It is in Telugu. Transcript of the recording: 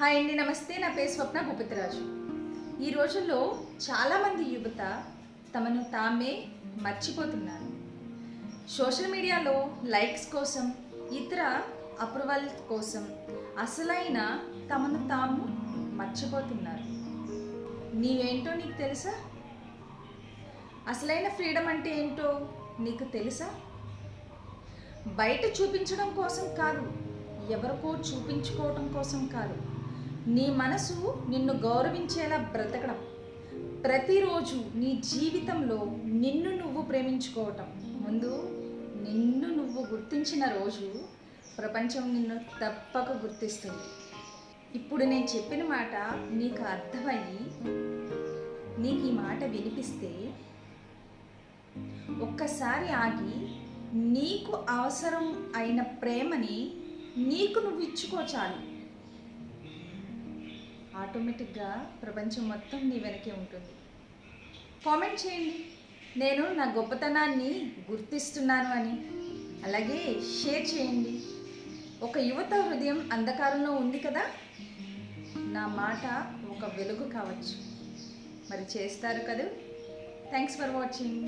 హాయ్ అండి, నమస్తే. నా పేరు స్వప్న భూపతిరాజు. ఈ రోజుల్లో చాలామంది యువత తమను తామే మర్చిపోతున్నారు. సోషల్ మీడియాలో లైక్స్ కోసం, ఇతర అప్రూవల్ కోసం అసలైన తమను తాము మర్చిపోతున్నారు. నీవేంటో నీకు తెలుసా? అసలైన ఫ్రీడమ్ అంటే ఏంటో నీకు తెలుసా? బయట చూపించడం కోసం కాదు, ఎవరికో చూపించుకోవడం కోసం కాదు, నీ మనసు నిన్ను గౌరవించేలా బ్రతకడం, ప్రతిరోజు నీ జీవితంలో నిన్ను నువ్వు ప్రేమించుకోవటం, ముందు నిన్ను నువ్వు గుర్తించిన రోజు ప్రపంచం నిన్ను తప్పక గుర్తిస్తుంది. ఇప్పుడు నేను చెప్పిన మాట నీకు అర్థమయ్యి నీకు ఈ మాట వినిపిస్తే ఒక్కసారి ఆగి నీకు అవసరం అయిన ప్రేమని నీకు నువ్వు ఇచ్చుకో చాలు. ఆటోమేటిక్గా ప్రపంచం మొత్తం నీ వెనకే ఉంటుంది. కామెంట్ చేయండి, నేను నా గొప్పతనాన్ని గుర్తిస్తున్నాను అని. అలాగే షేర్ చేయండి. ఒక యువత హృదయం అంధకారంలో ఉంది కదా, నా మాట ఒక వెలుగు కావచ్చు. మరి చేస్తారు కదా. Thanks for watching.